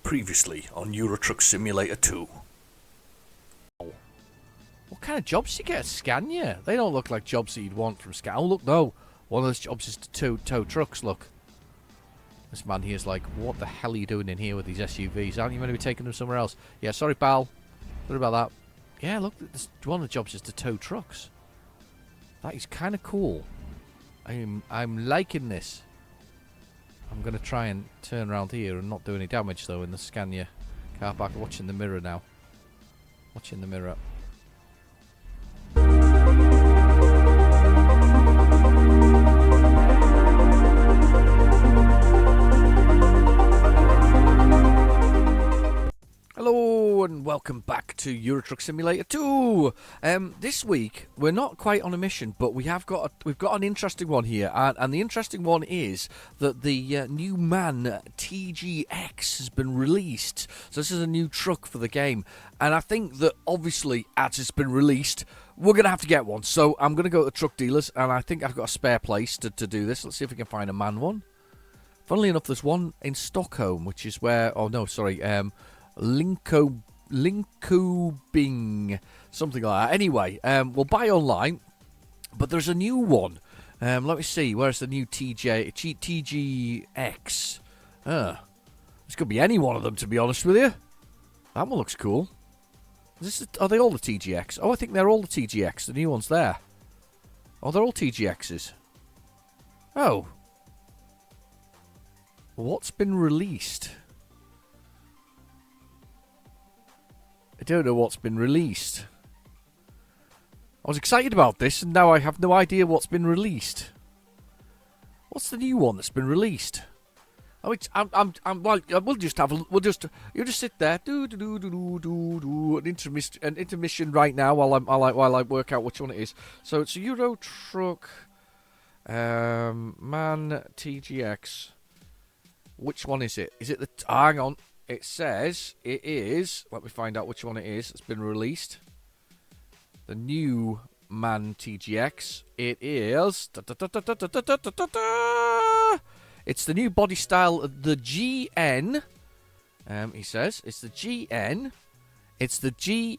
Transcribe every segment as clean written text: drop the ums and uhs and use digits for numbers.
Previously on Euro Truck Simulator 2. What kind of jobs do you get at Scania? They don't look like jobs that you'd want from Scania. Oh, look, no. One of those jobs is to tow trucks, look. This man here's like, what the hell are you doing in here with these SUVs? Aren't you going to be taking them somewhere else? Yeah, sorry, pal. Sorry about that. Yeah, look, one of the jobs is to tow trucks. That is kind of cool. I'm liking this. I'm going to try and turn around here and not do any damage, though, in the Scania car park. Watching the mirror now. Watching the mirror. Hello and welcome back to Euro Truck Simulator 2. This week we're not quite on a mission, but we've got an interesting one here, and the interesting one is that the new MAN TGX has been released. So this is a new truck for the game, and I think that obviously as it's been released, we're gonna have to get one. So I'm gonna go to the truck dealers, and I think I've got a spare place to do this. Let's see if we can find a MAN one. Funnily enough, there's one in Stockholm, which is where Linkobing, something like that. Anyway, we'll buy online, but there's a new one. Let me see, where's the new TGX? This could be any one of them, to be honest with you. That one looks cool. Are they all the TGX? Oh, I think they're all the TGX. The new one's there. Oh, they're all TGXs. Oh. What's been released? I don't know what's been released. I was excited about this, and now I have no idea what's been released. What's the new one that's been released? Oh, we'll just you just sit there, do an intermission right now while I work out which one it is. So it's a Euro Truck, MAN TGX. Which one is it? Is it the? Hang on. It says it is. Let me find out which one it is. It's been released. The new MAN TGX. It is. It's the new body style, the GN. He says it's the GN. It's the GN,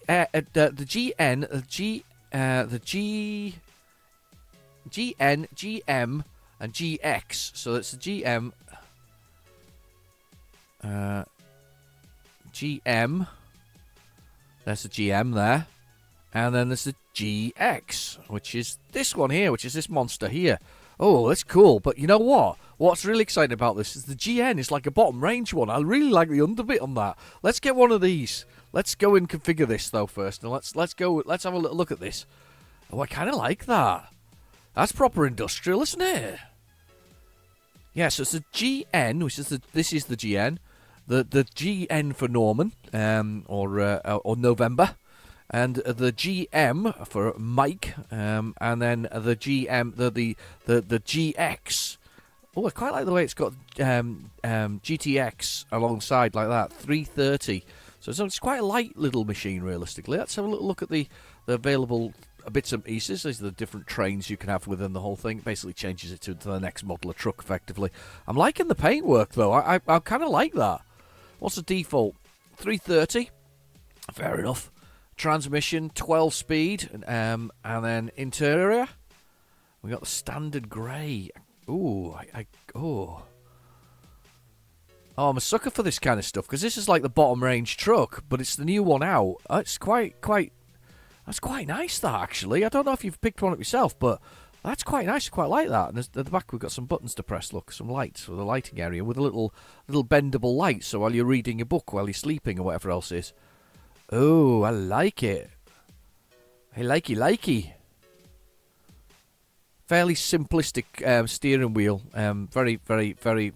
GN, GM, and GX. So it's the GM. GM. There's the GM there. And then there's the GX, which is this one here, which is this monster here. Oh, that's cool. But you know what? What's really exciting about this is the GN is like a bottom range one. I really like the underbit on that. Let's get one of these. Let's go and configure this though first. And let's have a little look at this. Oh, I kind of like that. That's proper industrial, isn't it? Yeah, so it's the GN, which is this is the GN. The GN for Norman, or November, and the GM for Mike, and then the GM, the GX. Oh, I quite like the way it's got GTX alongside like that, 330. So it's quite a light little machine, realistically. Let's have a little look at the available bits and pieces. These are the different trains you can have within the whole thing. It basically changes it to the next model of truck, effectively. I'm liking the paintwork, though. I kind of like that. What's the default? 330. Fair enough. Transmission, 12 speed. And then interior. We got the standard grey. Ooh. Oh, I'm a sucker for this kind of stuff. Because this is like the bottom range truck. But it's the new one out. It's quite... That's quite nice, that, actually. I don't know if you've picked one up yourself. But that's quite nice. I quite like that. And at the back, we've got some buttons to press. Look, some lights for the lighting area with a little bendable light. So while you're reading your book, while you're sleeping, or whatever else is. Oh, I like it. I likey. Fairly simplistic steering wheel. Very BMW. Very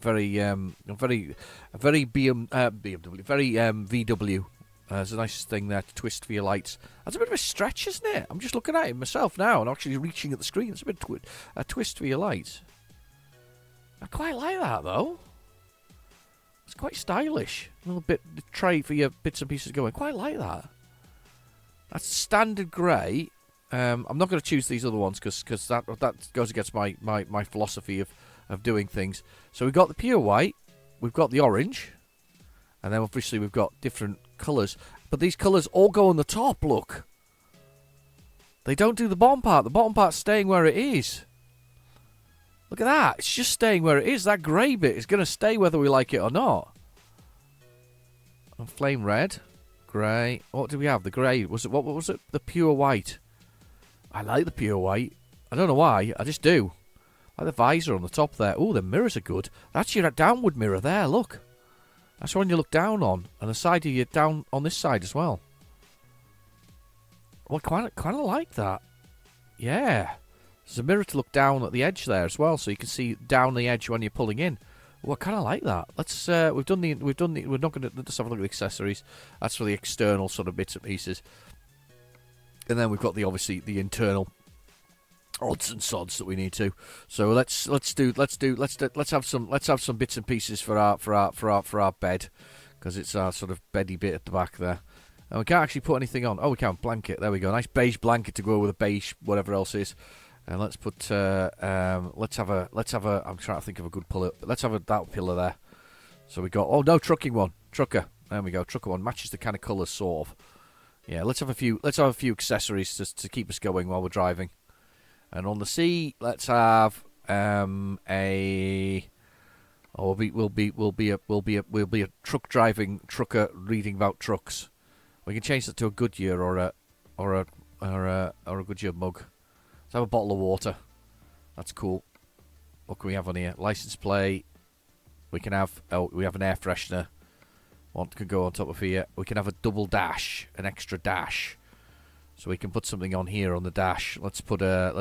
VW. There's a nice thing there to twist for your lights. That's a bit of a stretch, isn't it? I'm just looking at it myself now and actually reaching at the screen. It's a bit a twist for your lights. I quite like that, though. It's quite stylish. A little bit the tray for your bits and pieces going. Quite like that. That's standard grey. I'm not going to choose these other ones because that goes against my philosophy of doing things. So we've got the pure white. We've got the orange. And then obviously we've got different colours. But these colours all go on the top, look. They don't do the bottom part. The bottom part's staying where it is. Look at that. It's just staying where it is. That grey bit is going to stay whether we like it or not. And flame red. Grey. What do we have? The grey. What was it? The pure white. I like the pure white. I don't know why. I just do. I like the visor on the top there. Oh, the mirrors are good. That's your downward mirror there. Look. That's one you look down on. And the side of you down on this side as well. Well, kind of like that. Yeah. There's a mirror to look down at the edge there as well, so you can see down the edge when you're pulling in. Well, I kind of like that. Let's. We're not going to just have a look at the accessories. That's for the external sort of bits and pieces. And then we've got obviously the internal odds and sods that we need to. So let's have some bits and pieces for our bed, because it's our sort of beddy bit at the back there. And we can't actually put anything on. Oh, we can. Blanket. There we go. Nice beige blanket to go with a beige whatever else is. And let's put. Let's have a. I'm trying to think of a good pillar. Let's have that pillar there. So we got. Oh no, trucking one. Trucker. There we go. Trucker one matches the kind of colours sort of. Yeah. Let's have a few accessories to keep us going while we're driving. And on the sea, let's have a. Oh, we'll be a trucker reading about trucks. We can change that to a Goodyear or a Goodyear mug. Let's have a bottle of water. That's cool. What can we have on here? License plate. We can have. Oh, we have an air freshener. What can go on top of here? We can have a double dash, an extra dash. So we can put something on here on the dash. Let's put our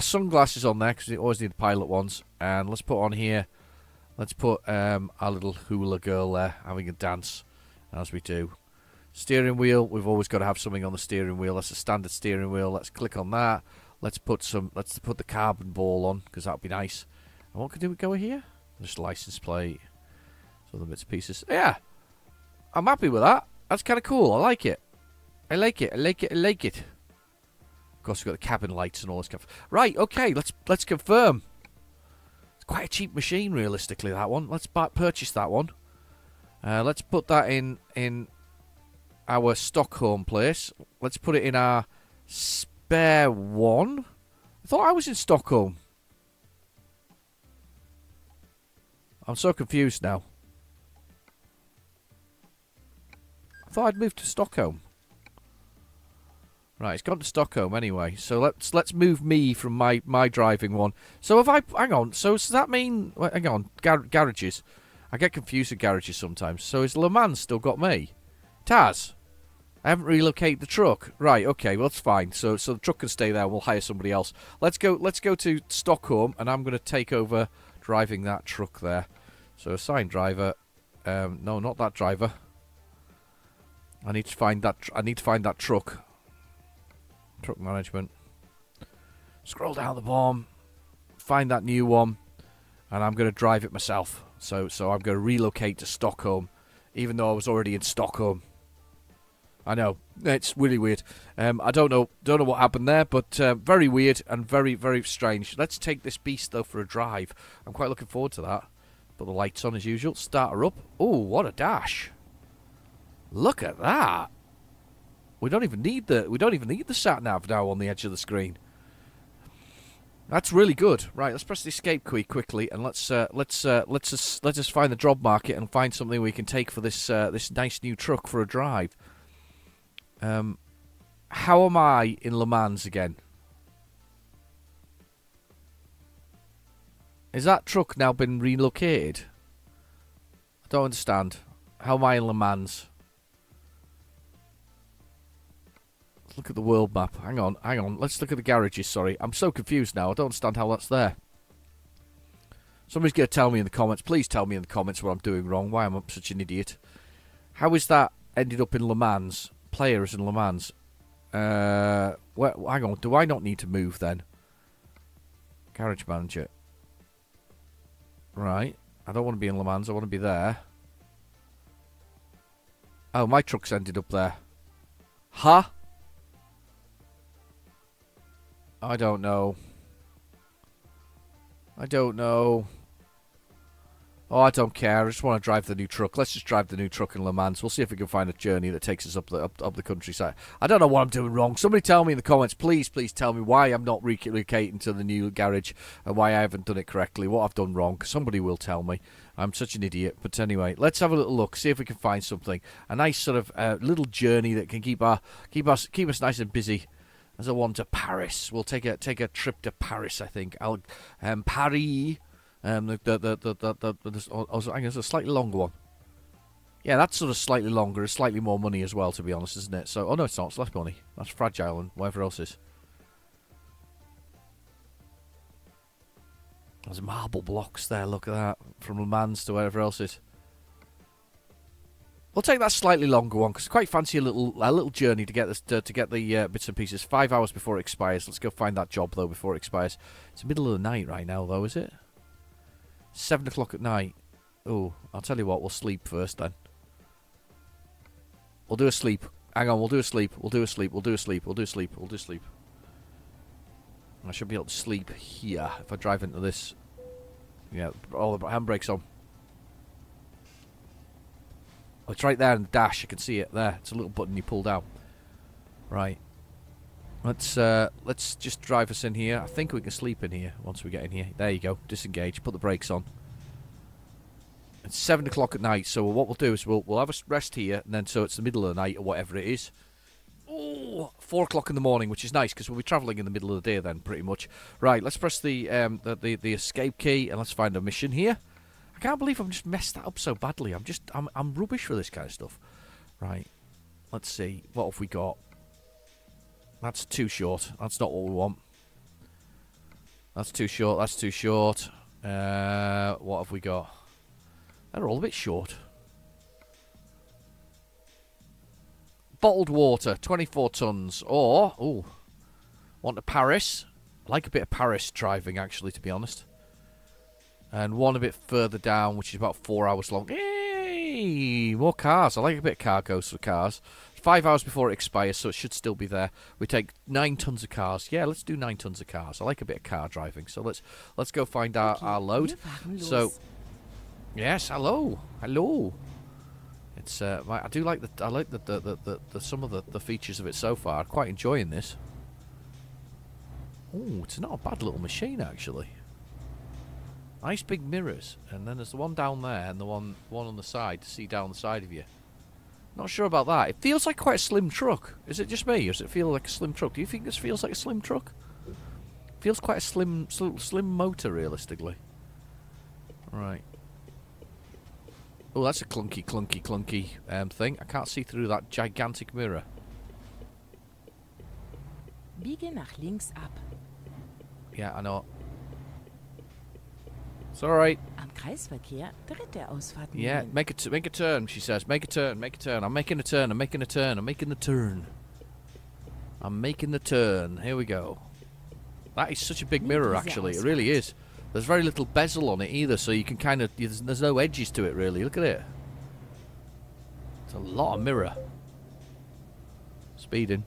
sunglasses on there because we always need pilot ones. And let's put on here. Let's put our little hula girl there having a dance, as we do. Steering wheel. We've always got to have something on the steering wheel. That's a standard steering wheel. Let's click on that. Let's put the carbon ball on because that'll be nice. And what can we go here? Just license plate. So the bits and pieces. Yeah. I'm happy with that. That's kind of cool. I like it. I like it. Of course, we've got the cabin lights and all this stuff. Right, okay, let's confirm. It's quite a cheap machine, realistically, that one. Let's purchase that one. Let's put that in our Stockholm place. Let's put it in our spare one. I thought I was in Stockholm. I'm so confused now. I thought I'd moved to Stockholm. Right, it's gone to Stockholm anyway. So let's move me from my driving one. So if I hang on, so does that mean hang on, garages? I get confused with garages sometimes. So is Le Mans still got me? Taz, I haven't relocated the truck. Right, okay, well that's fine. So the truck can stay there. We'll hire somebody else. Let's go to Stockholm, and I'm going to take over driving that truck there. So assign driver. No, not that driver. I need to find that truck. Truck management. Scroll down the bottom. Find that new one. And I'm going to drive it myself. So I'm going to relocate to Stockholm. Even though I was already in Stockholm. I know. It's really weird. I don't know what happened there. But very weird and very, very strange. Let's take this beast, though, for a drive. I'm quite looking forward to that. Put the lights on as usual. Start her up. Oh, what a dash. Look at that. We don't even need the sat nav now on the edge of the screen. That's really good. Right, let's press the escape key quickly, and let's just find the job market and find something we can take for this nice new truck for a drive. How am I in Le Mans again? Is that truck now been relocated? I don't understand. How am I in Le Mans? Look at the world map. Hang on. Let's look at the garages, sorry. I'm so confused now. I don't understand how that's there. Somebody's going to tell me in the comments. Please tell me in the comments what I'm doing wrong. Why am I such an idiot? How is that ended up in Le Mans? Players in Le Mans. Hang on. Do I not need to move then? Garage manager. Right. I don't want to be in Le Mans. I want to be there. Oh, my truck's ended up there. Huh? I don't know. I don't know. Oh, I don't care. I just want to drive the new truck. Let's just drive the new truck in Le Mans. We'll see if we can find a journey that takes us up the countryside. I don't know what I'm doing wrong. Somebody tell me in the comments, please tell me why I'm not relocating to the new garage and why I haven't done it correctly, what I've done wrong. Somebody will tell me. I'm such an idiot. But anyway, let's have a little look, see if we can find something. A nice sort of little journey that can keep us nice and busy. As a one to Paris. We'll take a trip to Paris, I think. Paris. I guess a slightly longer one. Yeah, that's sort of slightly longer. It's slightly more money as well, to be honest, isn't it? So, oh no, it's not. It's less money. That's Fragile and whatever else is. There's marble blocks there. Look at that. From Le Mans to whatever else is. We'll take that slightly longer one because I quite fancy a little journey to get this to get the bits and pieces. 5 hours before it expires. Let's go find that job though before it expires. It's the middle of the night right now though, is it? 7 o'clock at night. Oh, I'll tell you what. We'll sleep first then. We'll do a sleep. Hang on. We'll do a sleep. We'll do a sleep. We'll do a sleep. We'll do a sleep. We'll do sleep. I should be able to sleep here if I drive into this. Yeah, all the handbrakes on. Oh, it's right there in the dash. You can see it there. It's a little button you pull down. Right. Let's just drive us in here. I think we can sleep in here once we get in here. There you go. Disengage. Put the brakes on. It's 7 o'clock at night. So what we'll do is we'll have a rest here, and then so it's the middle of the night or whatever it is. Oh, 4 o'clock in the morning, which is nice because we'll be travelling in the middle of the day then, pretty much. Right. Let's press the escape key and let's find a mission here. I can't believe I've just messed that up so badly. I'm rubbish for this kind of stuff. Right. Let's see. What have we got? That's too short. That's not what we want. That's too short. That's too short. What have we got? They're all a bit short. Bottled water, 24 tons. Or, ooh, want to Paris. I like a bit of Paris driving, actually, to be honest. And one a bit further down, which is about 4 hours long. Hey, more cars. I like a bit of cargo for cars. 5 hours before it expires, so it should still be there. We take 9 tons of cars. Yeah, let's do 9 tons of cars. I like a bit of car driving. So let's go find our load. So, yes, hello. It's I do like the some of the features of it so far. I'm quite enjoying this. Oh, it's not a bad little machine actually. Nice big mirrors, and then there's the one down there and the one on the side to see down the side of you. Not sure about that. It feels like quite a slim truck. Is it just me, or does it feel like a slim truck? Do you think this feels like a slim truck? Feels quite a slim motor, realistically. Right. Oh, that's a clunky thing. I can't see through that gigantic mirror. Biege nach links ab. Yeah, I know. It's alright. Am Kreisverkehr dritte Ausfahrt. Yeah, make a turn, she says. Make a turn. I'm making a turn. I'm making the turn. Here we go. That is such a big mirror, actually. It really is. There's very little bezel on it either, so you can kind of... There's no edges to it, really. Look at it. It's a lot of mirror. Speeding.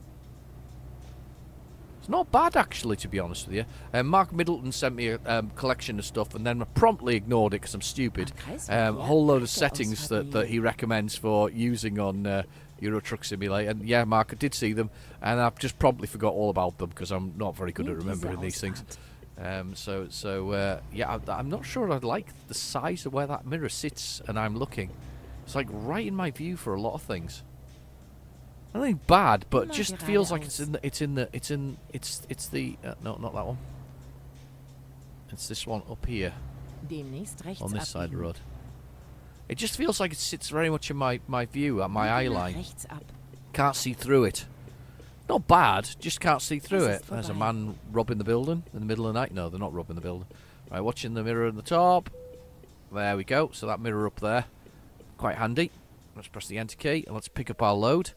It's not bad, actually, to be honest with you. Mark Middleton sent me a collection of stuff, and then I promptly ignored it because I'm stupid. A whole load of settings that he recommends for using on Euro Truck Simulator. And yeah, Mark, I did see them, and I've just promptly forgot all about them because I'm not very good at remembering these things. Yeah, I'm not sure I like the size of where that mirror sits, and I'm looking. It's like right in my view for a lot of things. Nothing bad, but just feels like it's the no, not that one. It's this one up here on this side of the road. It just feels like it sits very much in my view, at my eye line. Can't see through it. Not bad, just can't see through it. There's a man robbing the building in the middle of the night. No, they're not robbing the building. Right, watching the mirror at the top. There we go. So that mirror up there, quite handy. Let's press the enter key and let's pick up our load.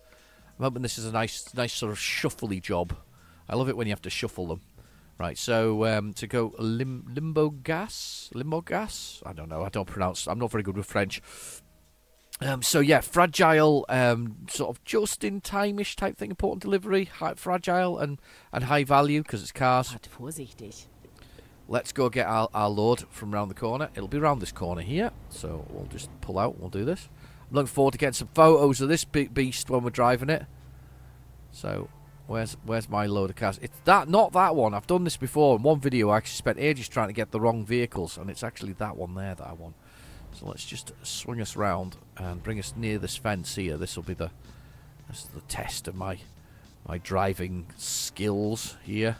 I'm hoping this is a nice sort of shuffly job. I love it when you have to shuffle them. Right, so to go limbo gas. I don't know. I don't pronounce. I'm not very good with French. So yeah, fragile, sort of just-in-time-ish type thing. Important delivery, fragile and high value because it's cars. let's go get our load from around the corner. It'll be around this corner here, so we'll just pull out. We'll do this. I'm looking forward to getting some photos of this big beast when we're driving it. So, where's my load of cars? It's not that one. I've done this before. In one video, I actually spent ages trying to get the wrong vehicles, and it's actually that one there that I want. So let's just swing us round and bring us near this fence here. This is the test of my driving skills here.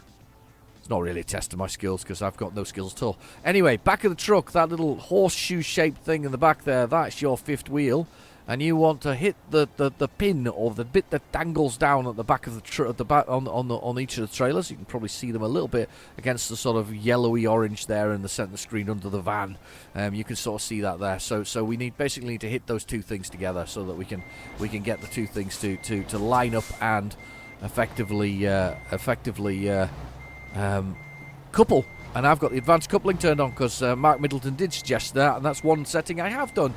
It's not really a test of my skills because I've got no skills at all. Anyway, back of the truck, that little horseshoe-shaped thing in the back there, that's your fifth wheel. And you want to hit the pin or the bit that dangles down at the back of on each of the trailers. You can probably see them a little bit against the sort of yellowy orange there in the centre screen under the van. You can sort of see that there. So we basically need to hit those two things together so that we can get the two things to line up and effectively couple. And I've got the advanced coupling turned on because Mark Middleton did suggest that, and that's one setting I have done.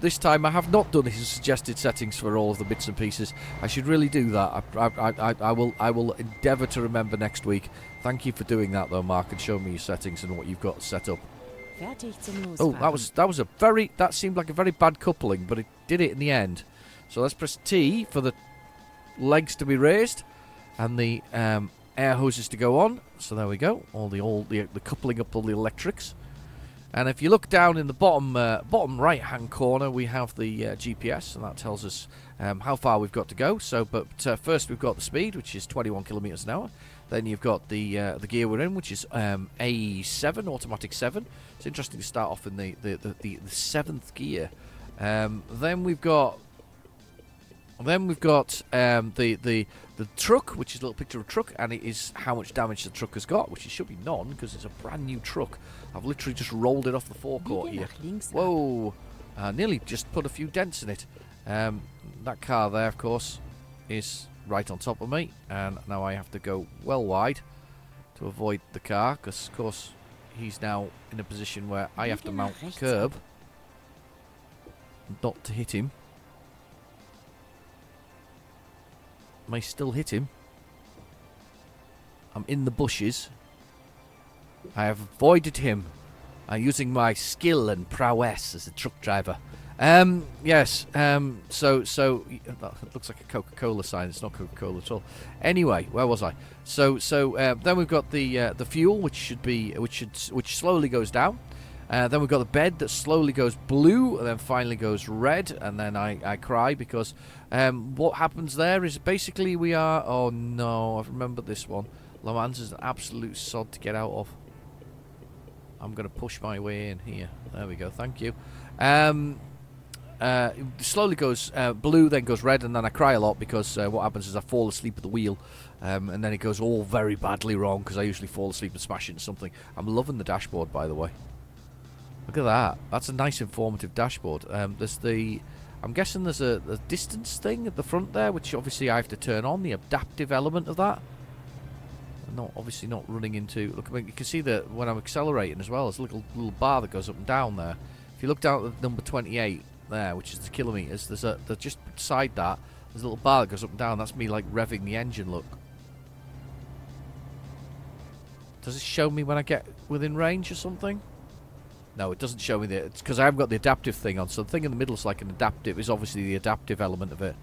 This time I have not done his suggested settings for all of the bits and pieces. I should really do that. I will endeavour to remember next week. Thank you for doing that though, Mark, and showing me your settings and what you've got set up. Oh, that seemed like a very bad coupling, but it did it in the end. So let's press T for the legs to be raised and the air hoses to go on. So there we go. The coupling up all the electrics. And if you look down in the bottom right hand corner, we have the GPS, and that tells us how far we've got to go. So, but first we've got the speed, which is 21 kilometers an hour. Then you've got the gear we're in, which is A7, automatic 7. It's interesting to start off in the seventh gear. Then we've got the truck, which is a little picture of a truck, and it is how much damage the truck has got, which it should be none because it's a brand new truck. I've literally just rolled it off the forecourt here. Whoa! Nearly just put a few dents in it. That car there, of course, is right on top of me, and now I have to go well wide to avoid the car because, of course, he's now in a position where I have to mount the curb not to hit him. May still hit him. I'm in the bushes. I have avoided him. I'm using my skill and prowess as a truck driver. Yes. So it looks like a Coca-Cola sign. It's not Coca-Cola at all. Anyway, where was I? So then we've got the fuel, which slowly goes down. Then we've got the bed that slowly goes blue and then finally goes red, and then I cry because what happens there is basically we are... Oh no, I've remembered this one. Le Mans is an absolute sod to get out of. I'm going to push my way in here. There we go, thank you. Slowly goes blue, then goes red, and then I cry a lot because what happens is I fall asleep at the wheel, and then it goes all very badly wrong because I usually fall asleep and smash into something. I'm loving the dashboard, by the way. Look at that. That's a nice informative dashboard. I'm guessing there's a distance thing at the front there, which obviously I have to turn on, the adaptive element of that. Obviously not running into... Look, I mean, you can see that when I'm accelerating as well, there's a little bar that goes up and down there. If you look down at the number 28 there, which is the kilometres, there's just beside that, there's a little bar that goes up and down. That's me, like, revving the engine, look. Does it show me when I get within range or something? No, it doesn't show me that. It's because I haven't got the adaptive thing on. So the thing in the middle is like an adaptive. Is obviously the adaptive element of it.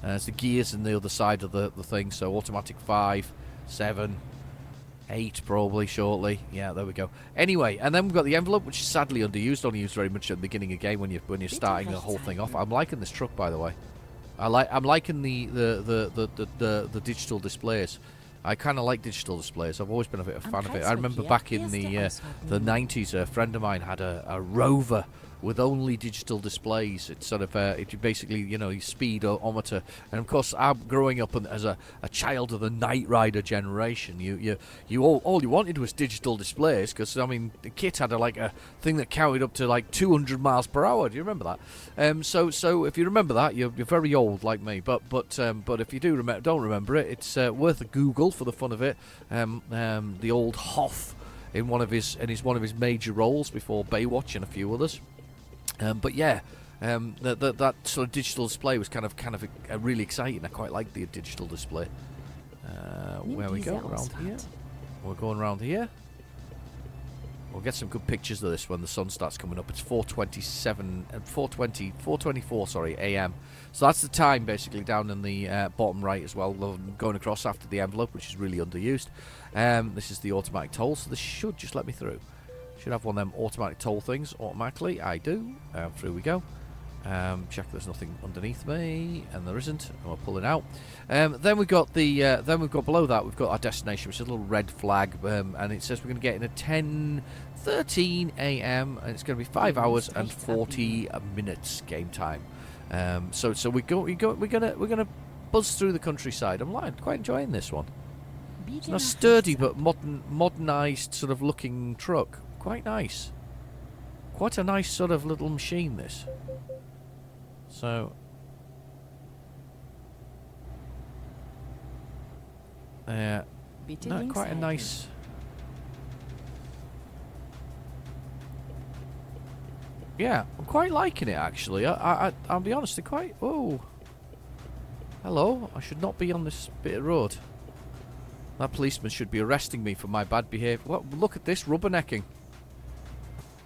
It's the gears in the other side of the thing. So automatic 5, 7, 8 probably shortly. Yeah, there we go. Anyway, and then we've got the envelope, which is sadly underused. Only used very much at the beginning of the game when you're starting the whole thing off. I'm liking this truck, by the way. I'm liking the digital displays. I kind of like digital displays. I've always been a bit of a fan of it. I remember back in the 90s, a friend of mine had a Rover with only digital displays. It's sort of it basically, you know, your speedometer. And of course, I'm growing up as a child of the Knight Rider generation. All you wanted was digital displays because I mean, the kit had a thing that counted up to like 200 miles per hour. Do you remember that? So if you remember that, you're very old like me. But if you don't remember it, it's worth a Google for the fun of it. The old Hoff in one of his major roles before Baywatch and a few others. But yeah, that sort of digital display was kind of really exciting. I quite like the digital display. Where we go around here? We're going around here. We'll get some good pictures of this when the sun starts coming up. It's 4:24, sorry, a.m. So that's the time basically down in the bottom right as well, going across after the envelope, which is really underused. This is the automatic toll, so this should just let me through. Should have one of them automatic toll things automatically. I do. Through we go. Check there's nothing underneath me, and there isn't. And we're pulling out. Then we've got below that we've got our destination, which is a little red flag, and it says we're going to get in at 10:13 a.m. and it's going to be 5 hours and 40 minutes game time. So we're gonna buzz through the countryside. I'm quite enjoying this one. It's a sturdy but modernized sort of looking truck. Quite nice. Quite a nice sort of little machine, this. So, quite a nice. Yeah, I'm quite liking it actually. I'll be honest, quite. Oh, hello! I should not be on this bit of road. That policeman should be arresting me for my bad behaviour. Well, look at this rubbernecking.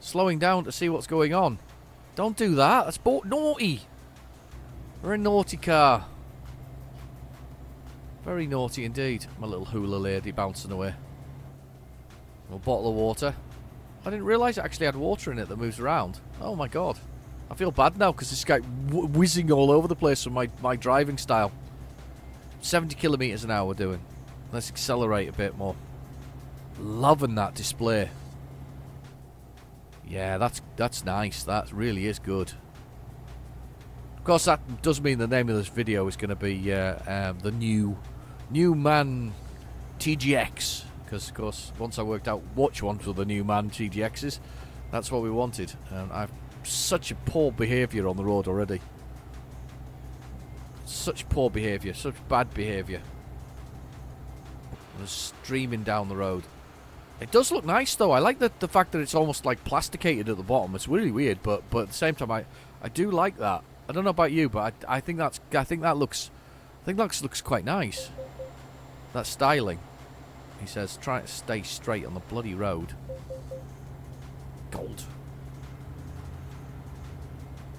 Slowing down to see what's going on. Don't do that. That's naughty. Very naughty car. Very naughty indeed. My little hula lady bouncing away. A little bottle of water. I didn't realise it actually had water in it that moves around. Oh my god. I feel bad now because this guy whizzing all over the place from my driving style. 70 kilometres an hour we're doing. Let's accelerate a bit more. Loving that display. Yeah, that's nice. That really is good. Of course, that does mean the name of this video is going to be the new man TGX. Because, of course, once I worked out which ones were the new man TGXs, that's what we wanted. And I've such a poor behaviour on the road already. Such poor behaviour, such bad behaviour. Just streaming down the road. It does look nice though. I like the fact that it's almost like plasticated at the bottom. It's really weird, but at the same time, I do like that. I don't know about you, but I think that looks quite nice. That styling. He says, try to stay straight on the bloody road. Gold.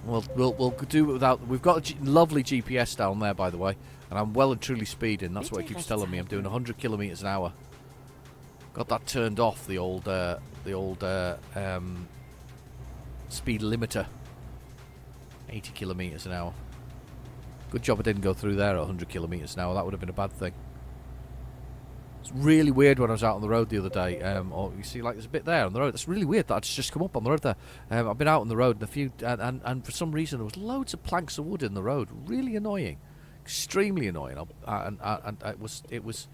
We'll do it without. We've got a lovely GPS down there, by the way, and I'm well and truly speeding. That's what it keeps telling me. I'm doing 100 kilometers an hour. Got that turned off. The old speed limiter. 80 kilometers an hour. Good job I didn't go through there at 100 kilometers an hour. That would have been a bad thing. It's really weird when I was out on the road the other day. You see, like there's a bit there on the road. That's really weird that it's just come up on the road there. I've been out on the road and for some reason there was loads of planks of wood in the road. Really annoying, extremely annoying. And it was.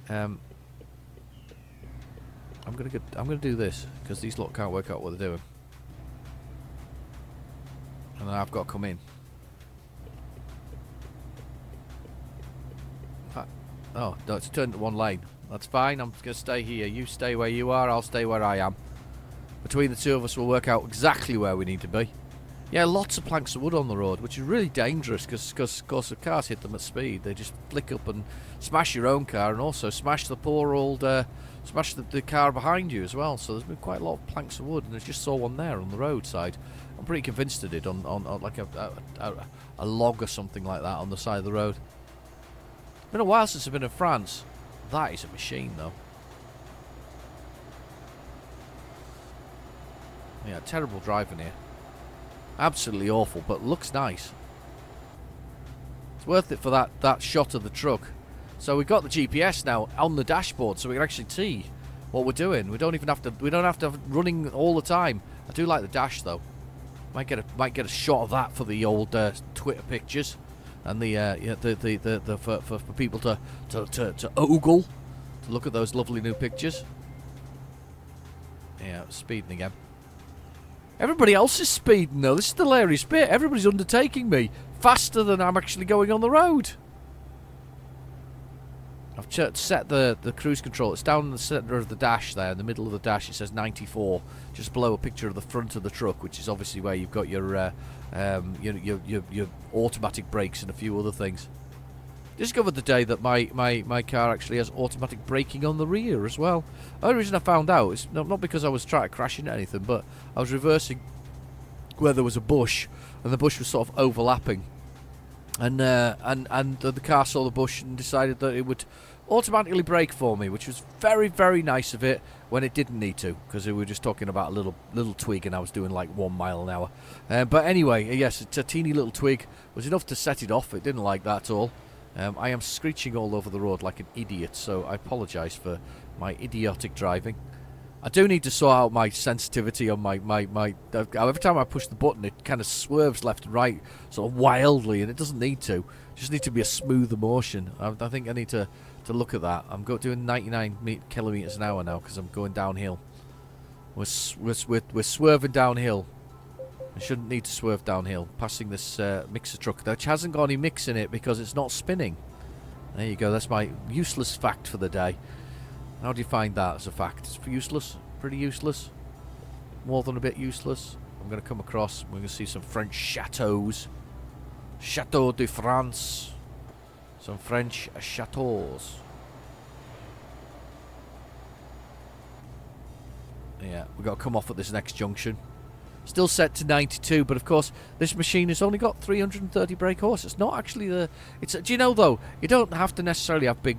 I'm gonna do this because these lot can't work out what they're doing, and then I've got to come in. Oh, no, it's turned to one lane. That's fine, I'm going to stay here. You stay where you are, I'll stay where I am. Between the two of us, we'll work out exactly where we need to be. Yeah, lots of planks of wood on the road, which is really dangerous because, of course, if cars hit them at speed, they just flick up and smash your own car and also smash the poor old, smash the car behind you as well. So there's been quite a lot of planks of wood, and I just saw one there on the roadside. I'm pretty convinced it did on like a log or something like that on the side of the road. Been a while since I've been in France. That is a machine, though. Yeah, terrible driving here. Absolutely awful, but looks nice. It's worth it for that shot of the truck. So we've got the GPS now on the dashboard, so we can actually see what we're doing. We don't have to have running all the time. I do like the dash though. Might get a shot of that for the old Twitter pictures. And for people to ogle, to look at those lovely new pictures. Yeah, speeding again. Everybody else is speeding though. This is the hilarious bit. Everybody's undertaking me faster than I'm actually going on the road. I've set the cruise control. It's down in the centre of the dash there, in the middle of the dash. It says 94, just below a picture of the front of the truck, which is obviously where you've got your automatic brakes and a few other things. Discovered the day that my car actually has automatic braking on the rear as well. The only reason I found out is not because I was trying to crash into anything, but I was reversing where there was a bush, and the bush was sort of overlapping. And the car saw the bush and decided that it would automatically brake for me, which was very, very nice of it when it didn't need to, because we were just talking about a little twig and I was doing like 1 mile an hour. But anyway, yes, it's a teeny little twig was enough to set it off. It didn't like that at all. I am screeching all over the road like an idiot, so I apologise for my idiotic driving. I do need to sort out my sensitivity on my every time I push the button it kind of swerves left and right sort of wildly, and it doesn't need to. It just need to be a smoother motion. I think I need to look at that. I'm doing 99 kilometers an hour now because I'm going downhill. We're swerving downhill. I shouldn't need to swerve downhill. Passing this mixer truck, which hasn't got any mix in it because it's not spinning. There you go. That's my useless fact for the day. How do you find that as a fact? It's useless. Pretty useless. More than a bit useless. I'm going to come across. We're going to see some French chateaux. Chateau de France. Some French chateaux. Yeah, we've got to come off at this next junction. Still set to 92, but of course this machine has only got 330 brake horse. It's not actually the. It's. Do you know though? You don't have to necessarily have big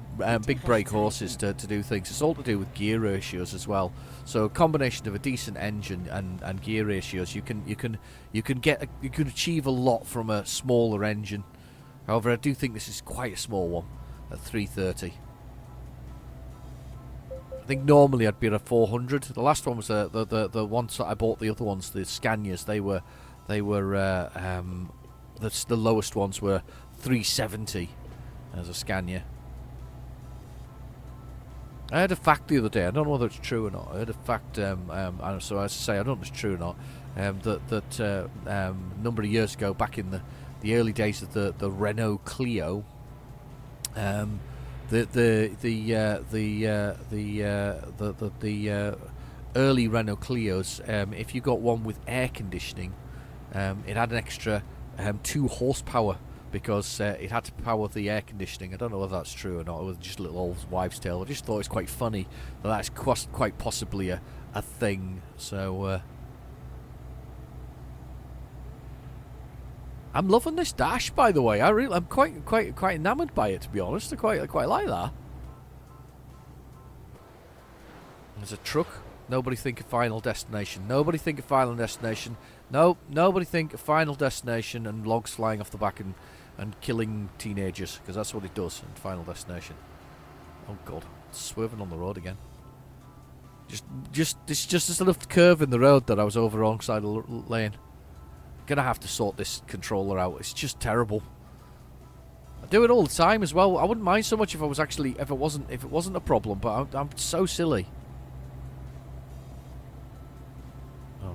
brake horses to do things. It's all to do with gear ratios as well. So a combination of a decent engine and gear ratios, you can achieve a lot from a smaller engine. However, I do think this is quite a small one at 330. I think normally I'd be at a 400. The last one was the ones that I bought. The other ones, the Scanias, they were the lowest ones were 370 as a Scania. I heard a fact the other day. I don't know whether it's true or not. I heard a fact. So as I say, I don't know if it's true or not. That a number of years ago, back in the early days of the Renault Clio. The early Renault Clios, if you got one with air conditioning, it had an extra 2 horsepower because it had to power the air conditioning. I don't know whether that's true or not. It was just a little old wives' tale. I just thought it was quite funny that that's quite possibly a thing. So I'm loving this dash, by the way. I'm quite enamoured by it, to be honest. I quite like that. There's a truck. Nobody think of Final Destination. Nobody think of Final Destination. No, nobody think of Final Destination and logs flying off the back and killing teenagers, because that's what it does in Final Destination. Oh god, it's swerving on the road again. It's just this little curve in the road that I was over alongside the lane. Gonna have to sort this controller out. It's just terrible. I do it all the time as well. I wouldn't mind so much if it wasn't a problem, but I'm so silly.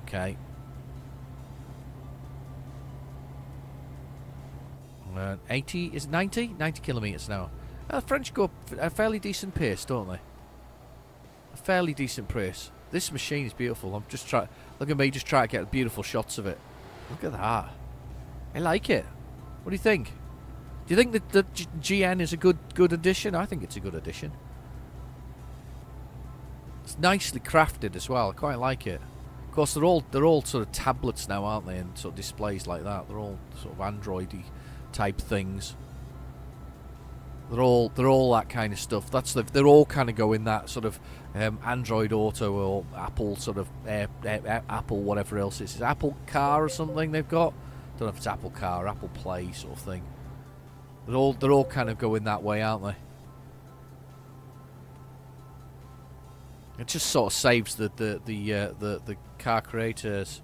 Okay. 80 is 90 kilometers an hour. The French go a fairly decent pace, don't they? A fairly decent pace. This machine is beautiful. I'm just trying. Look at me, just trying to get beautiful shots of it. Look at that. I like it. What do you think? Do you think that the GN is a good addition? I think it's a good addition. It's nicely crafted as well. I quite like it. Of course, they're all sort of tablets now, aren't they? And sort of displays like that. They're all sort of Android-y type things. They're all that kind of stuff. They're all kind of go in that sort of Android Auto or Apple sort of Apple whatever else it is. Apple Car or something they've got. Don't know if it's Apple Car or Apple Play sort of thing. They're all kind of going that way, aren't they? It just sort of saves the car creators.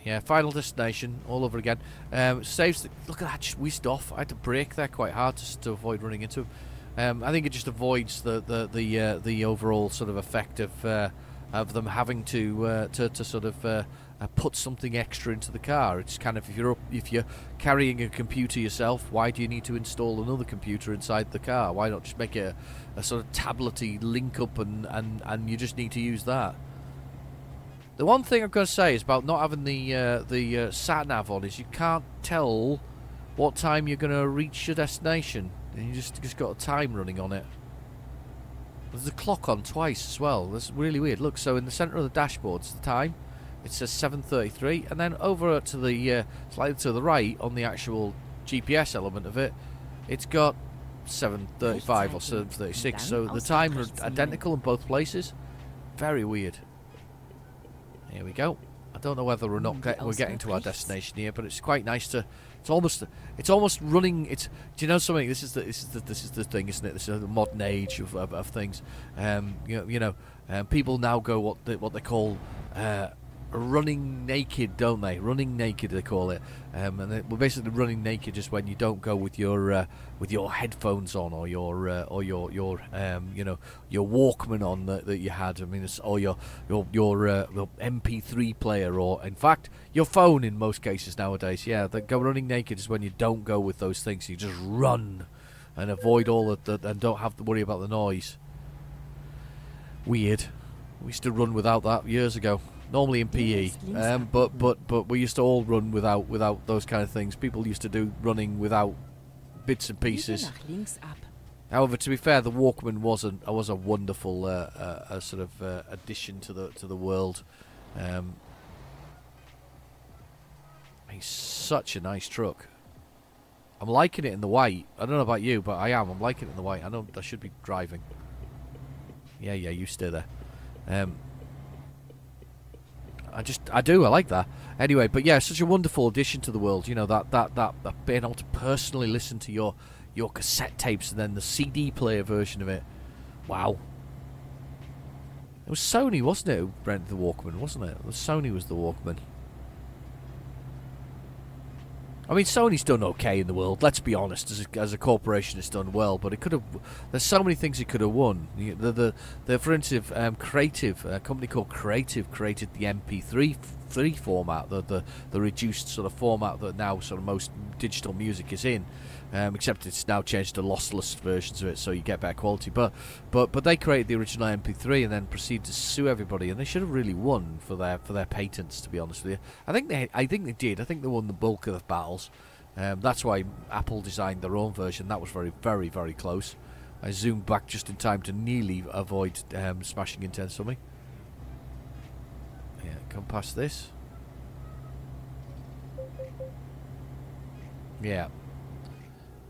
Yeah, Final Destination all over again. Saves. Look at that, just whizzed off. I had to brake there quite hard to avoid running into him. I think it just avoids the overall sort of effect of them having to sort of put something extra into the car. It's kind of if you're carrying a computer yourself, why do you need to install another computer inside the car? Why not just make it a sort of tablet-y link up and you just need to use that? The one thing I've got to say is about not having the sat nav on is you can't tell what time you're going to reach your destination. And you just got a time running on it. There's a clock on twice as well. That's really weird. Look, so in the centre of the dashboard, it's the time. It says 7:33, and then over to the slightly to the right on the actual GPS element of it, it's got 7:35 or 7:36. So the time are identical in both places. Very weird. Here we go. I don't know whether we're getting to our destination here, but it's quite nice to. It's almost running. Do you know something? This is the thing, isn't it? This is the modern age of things. People now go what they call running naked, don't they? Running naked, they call it. And we're basically running naked just when you don't go with your headphones on or your Walkman on that you had. I mean, or your MP3 player, or in fact your phone in most cases nowadays. Yeah, they go running naked is when you don't go with those things. You just run and avoid all that and don't have to worry about the noise. Weird. We used to run without that years ago. Normally in PE, but we used to all run without those kind of things. People used to do running without bits and pieces. However, to be fair, the Walkman was a wonderful sort of addition to the world. It's such a nice truck. I'm liking it in the white. I don't know about you, but I am. I'm liking it in the white. I know I should be driving. Yeah, you stay there. I do. I like that. Anyway, but yeah, such a wonderful addition to the world. You know, that being able to personally listen to your cassette tapes and then the CD player version of it. Wow. It was Sony, wasn't it, who rented the Walkman, wasn't it? Sony was the Walkman. I mean, Sony's done okay in the world. Let's be honest. As a corporation, it's done well, but it could have. There's so many things it could have won. For instance, Creative, a company called Creative, created the MP3 format, the reduced sort of format that now sort of most digital music is in. Except it's now changed to lossless versions of it, so you get better quality. But they created the original MP3 and then proceeded to sue everybody, and they should have really won for their patents. To be honest with you, I think they did. I think they won the bulk of the battles. That's why Apple designed their own version. That was very, very, very close. I zoomed back just in time to nearly avoid smashing into something. Yeah, come past this. Yeah.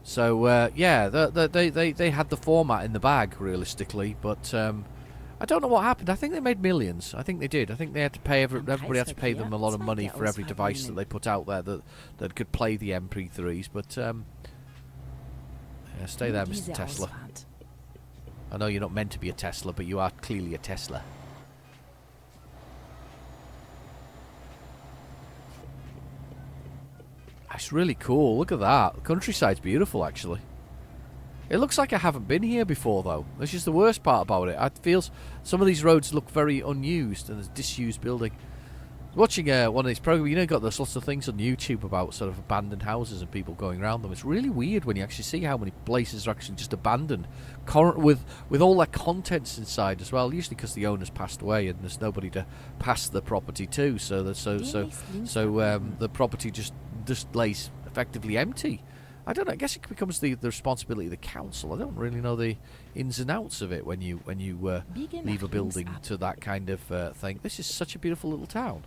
So yeah, they had the format in the bag realistically, but I don't know what happened. I think they made millions. I think they did. I think they had to pay everybody had to pay them a lot of money for every device that they put out there that could play the MP3s. But yeah, stay there, Mr. Tesla. I know you're not meant to be a Tesla, but you are clearly a Tesla. It's really cool. Look at that. The countryside's beautiful, actually. It looks like I haven't been here before, though. This is the worst part about it. I feel some of these roads look very unused, and there's disused building. Watching one of these programs, you know, got there's lots of things on YouTube about sort of abandoned houses and people going around them. It's really weird when you actually see how many places are actually just abandoned, with all their contents inside as well. Usually because the owner's passed away and there's nobody to pass the property to, so the property just lays effectively empty. I don't know. I guess it becomes the responsibility of the council. I don't really know the ins and outs of it when you leave a building to that kind of thing. This is such a beautiful little town.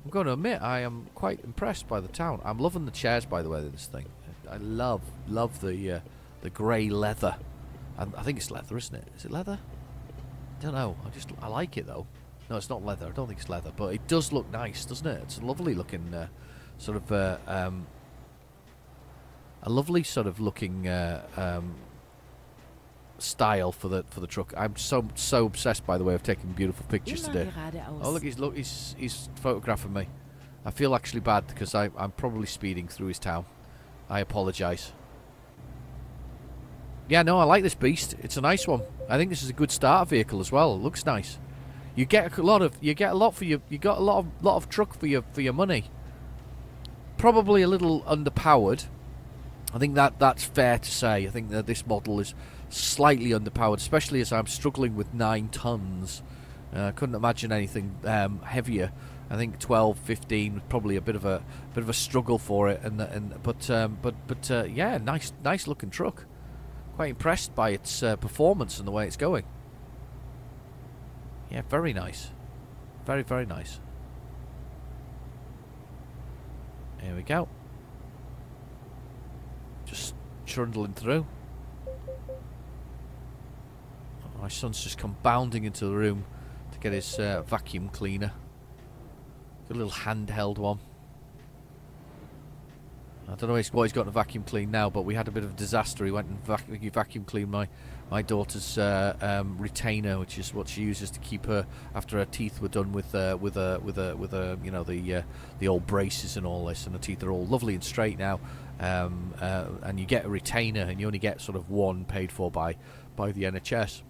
I'm going to admit I am quite impressed by the town. I'm loving the chairs, by the way, in this thing. I love the grey leather. I think it's leather, isn't it? Is it leather? I don't know. I like it though. No, it's not leather. I don't think it's leather, but it does look nice, doesn't it? It's a lovely looking sort of a lovely sort of looking style for the truck. I'm so obsessed, by the way, of taking beautiful pictures today. Oh look, he's photographing me. I feel actually bad because I'm probably speeding through his town. I apologise. Yeah, no, I like this beast. It's a nice one. I think this is a good starter vehicle as well. It looks nice. You get a lot for your lot of truck for your money. Probably a little underpowered. I think that's fair to say. I think that this model is slightly underpowered, especially as I'm struggling with 9 tons. I couldn't imagine anything heavier. I think 12, 15 was probably a bit of a struggle for it, but yeah, nice looking truck. Quite impressed by its performance and the way it's going. Yeah, very nice, very nice. Here we go. Just trundling through. My son's just come bounding into the room to get his vacuum cleaner. Got a little handheld one. I don't know what he's got to vacuum clean now, but we had a bit of a disaster. He went and vacuum cleaned my daughter's retainer, which is what she uses to keep her after her teeth were done with you know, the old braces and all this, and the teeth are all lovely and straight now. And you get a retainer, and you only get sort of one paid for by the NHS.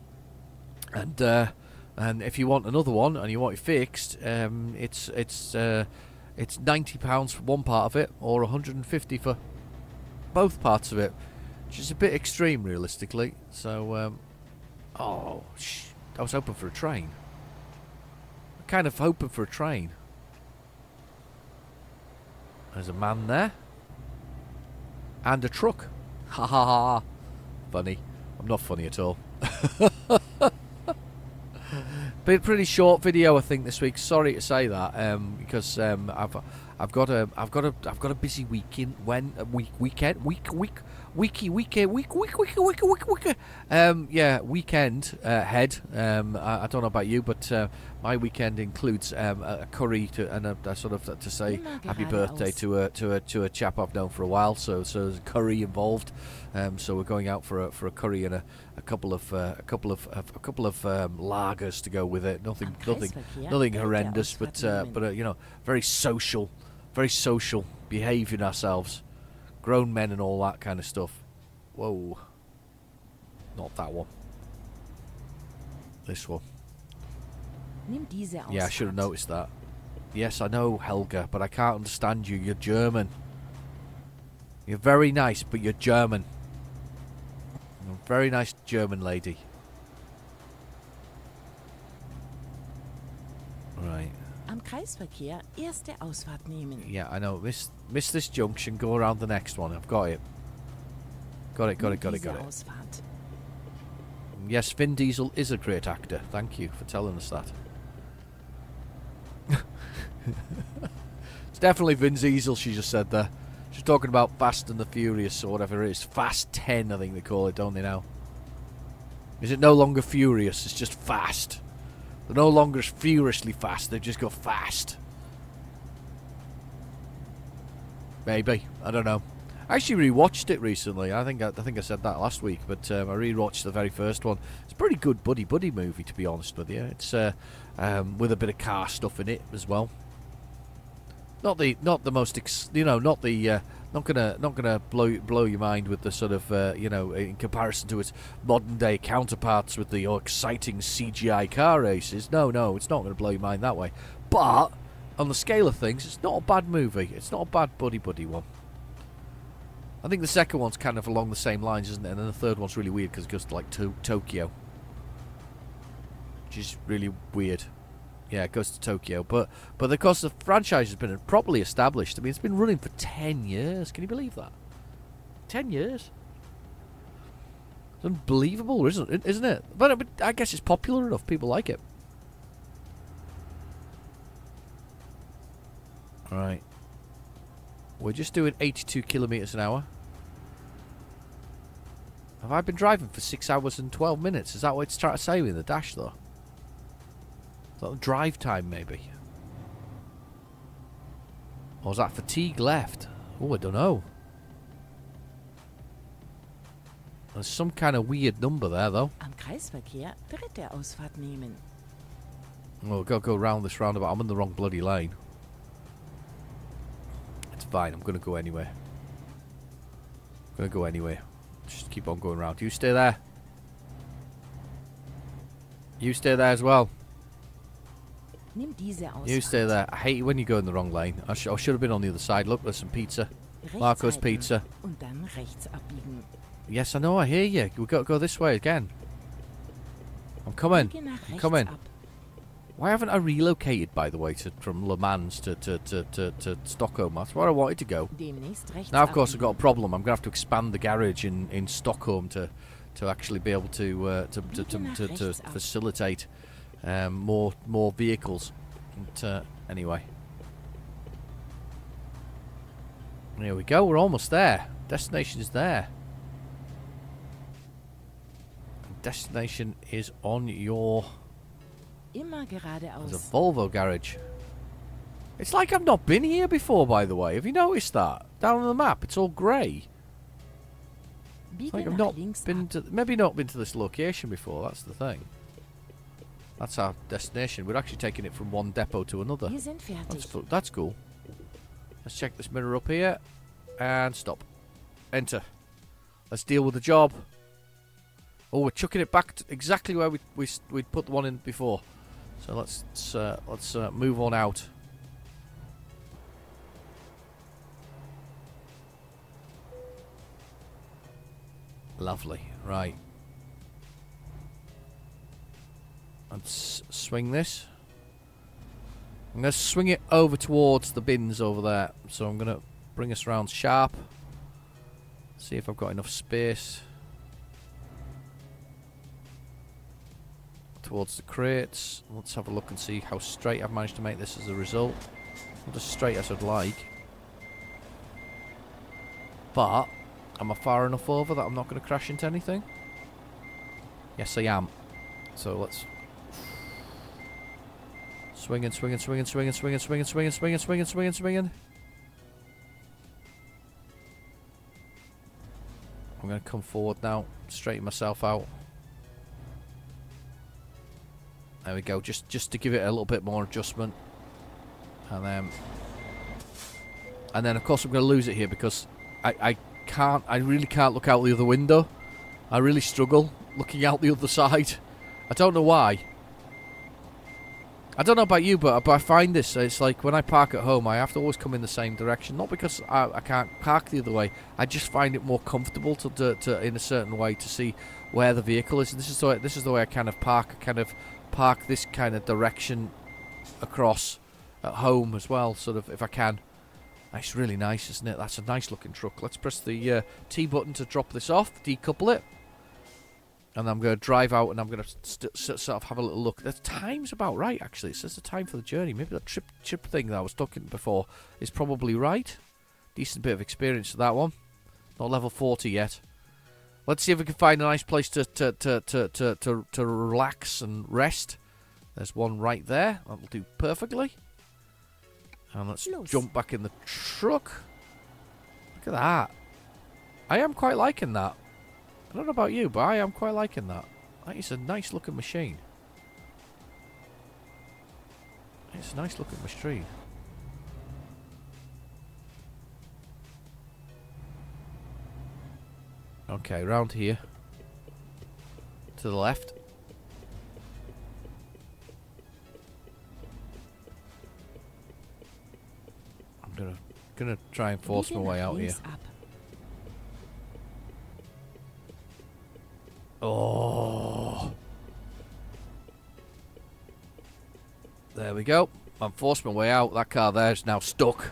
And if you want another one and you want it fixed, it's £90 for one part of it, or £150 for both parts of it, which is a bit extreme, realistically. So, I was hoping for a train. Kind of hoping for a train. There's a man there, and a truck. Ha ha ha! Funny. I'm not funny at all. Been a pretty short video, I think, this week. Sorry to say that, because I've got a busy weekend. Weekend ahead. I don't know about you, but my weekend includes a curry and a sort of to say happy birthday to a chap I've known for a while. So there's a curry involved. So we're going out for a curry and a couple of lagers to go with it. Nothing horrendous, but you know, very social, behaving ourselves, grown men and all that kind of stuff. Whoa, not that one. This one. Yeah, I should have noticed that. Yes, I know, Helga, but I can't understand you. You're German. You're very nice, but you're German. You're a very nice German lady. Right. Am Kreisverkehr erste Ausfahrt nehmen. Yeah, I know. Miss this junction, go around the next one. I've got it. Got it. Ausfahrt. Yes, Vin Diesel is a great actor. Thank you for telling us that. It's definitely Vin Diesel, she just said there. She's talking about Fast and the Furious or whatever it is. Fast 10, I think they call it, don't they now? Is it no longer Furious? It's just Fast. They're no longer furiously fast. They've just got fast. Maybe. I don't know. I actually rewatched it recently. I think I said that last week, but I rewatched the very first one. It's a pretty good buddy movie, to be honest with you. It's with a bit of car stuff in it as well. Not the most not gonna blow your mind with the sort of you know, in comparison to its modern day counterparts with the exciting CGI car races. No, it's not gonna blow your mind that way. But on the scale of things, it's not a bad movie. It's not a bad buddy one. I think the second one's kind of along the same lines, isn't it? And then the third one's really weird because it goes to like Tokyo, which is really weird. Yeah, it goes to Tokyo, but of course the franchise has been properly established. I mean, it's been running for 10 years. Can you believe that? 10 years. It's unbelievable, isn't it? But I guess it's popular enough. People like it. All right. We're just doing 82 kilometers an hour. Have I been driving for 6 hours and 12 minutes? Is that what it's trying to say in the dash, though? Is that the drive time, maybe? Or is that fatigue left? Oh, I don't know. There's some kind of weird number there, though. Am Kreisverkehr dritte Ausfahrt nehmen. Oh, we've got to go round this roundabout. I'm in the wrong bloody lane. It's fine. I'm going to go anywhere. Just keep on going round. You stay there. You stay there as well. Nimm diese Ausfahrt. You stay there. I hate it when you go in the wrong lane. I should have been on the other side. Look, there's some pizza. Marco's Pizza. Und dann rechts abbiegen. Yes, I know. I hear you. We've got to go this way again. I'm coming. Biege nach I'm rechts coming. ab. Why haven't I relocated, by the way, from Le Mans to Stockholm? That's where I wanted to go. Demnächst rechts Now, of course, I've got a abbiegen. problem. I'm going to have to expand the garage in Stockholm to actually be able to facilitate more vehicles. But, anyway, there we go. We're almost there. Destination is there. Destination is on your. Immer There's a geradeaus. Volvo garage. It's like I've not been here before, by the way. Have you noticed that? Down on the map, it's all grey. It's Biege like I've nach not links been ab. to, maybe not been to this location before. That's the thing. That's our destination. We're actually taking it from one depot to another. Wir sind fertig. That's cool. Let's check this mirror up here and stop. Enter. Let's deal with the job. Oh, we're chucking it back to exactly where we'd put the one in before. So let's move on out. Lovely. Right. Let's swing this. I'm going to swing it over towards the bins over there. So I'm going to bring us around sharp. See if I've got enough space. Towards the crates. Let's have a look and see how straight I've managed to make this as a result. Not as straight as I'd like. But, am I far enough over that I'm not going to crash into anything? Yes, I am. So let's swinging, swinging, swinging, swinging, swinging, swinging, swinging, swinging, swinging, swinging, swinging. I'm going to come forward now, straighten myself out. There we go, just to give it a little bit more adjustment. And then of course I'm going to lose it here because I really can't look out the other window. I really struggle looking out the other side. I don't know why. I don't know about you, but I find this, it's like when I park at home, I have to always come in the same direction. Not because I can't park the other way. I just find it more comfortable to in a certain way to see where the vehicle is. And this is the way I kind of park. I kind of park this kind of direction across at home as well, sort of, if I can. It's really nice, isn't it? That's a nice looking truck. Let's press the T button to drop this off, decouple it. And I'm going to drive out and I'm going to sort of have a little look. The time's about right, actually. It says the time for the journey. Maybe that chip thing that I was talking before is probably right. Decent bit of experience to that one. Not level 40 yet. Let's see if we can find a nice place to relax and rest. There's one right there. That'll do perfectly. And let's jump back in the truck. Look at that. I am quite liking that. I don't know about you, but I am quite liking that. That is a nice looking machine. It's a nice looking machine. Okay, round here. To the left. I'm gonna try and force my way out here. Oh. There we go. I'm forcing my way out. That car there is now stuck.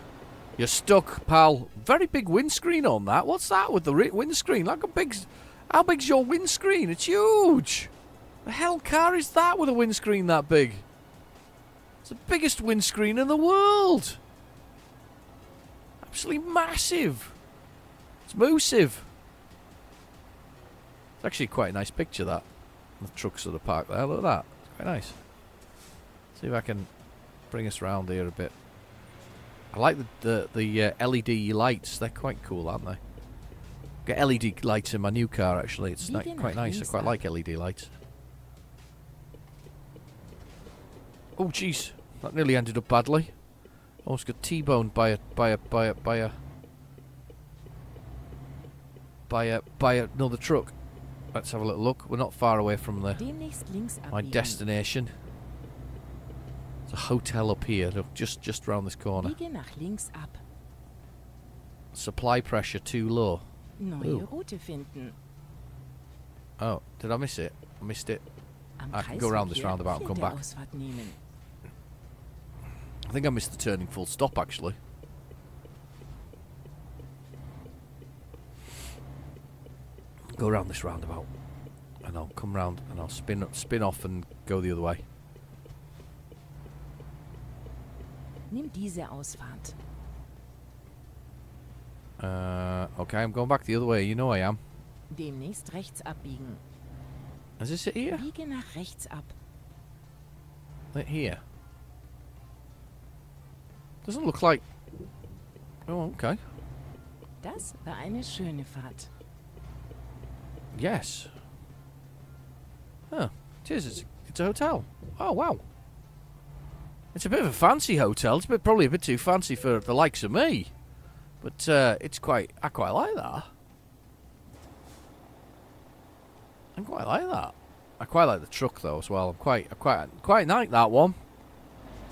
You're stuck, pal. Very big windscreen on that. What's that with the windscreen? Like how big's your windscreen? It's huge. The hell car is that with a windscreen that big? It's the biggest windscreen in the world. Absolutely massive. It's massive. It's actually quite a nice picture, that. The truck sort of parked there. Look at that. It's quite nice. See if I can bring us round here a bit. I like the LED lights. They're quite cool, aren't they? Got LED lights in my new car, actually. It's quite nice. I quite like LED lights. Oh, jeez. That nearly ended up badly. Almost got T-boned by another truck. Let's have a little look. We're not far away from my destination. There's a hotel up here, just round this corner. Biege nach links ab. Supply pressure too low. Neue Route finden. Oh, did I miss it? I missed it. Am I can go around this Kreisverkehr roundabout and come back. Ausfahrt nehmen. I think I missed the turning full stop, actually. Go around this roundabout. And I'll come round and I'll spin off and go the other way. Nimm diese Ausfahrt. Okay, I'm going back the other way. You know I am. Demnächst rechts abbiegen. Is this it here? Biege nach rechts ab. It here? Doesn't look like... Oh, okay. Das war eine schöne Fahrt. Yes. Huh. It is. It's a hotel. Oh, wow. It's a bit of a fancy hotel. It's probably a bit too fancy for the likes of me. But it's quite... I quite like that. I quite like that. I quite like the truck, though, as well. I quite like that one.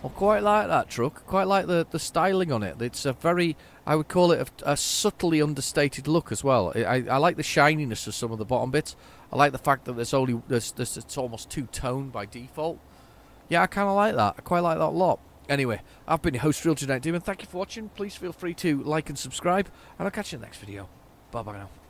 I quite like that truck. Quite like the styling on it. It's a very... I would call it a subtly understated look as well. I like the shininess of some of the bottom bits. I like the fact that it's almost two-tone by default. Yeah, I kind of like that. I quite like that a lot. Anyway, I've been your host, Real Genetic Demon. Thank you for watching. Please feel free to like and subscribe, and I'll catch you in the next video. Bye-bye now.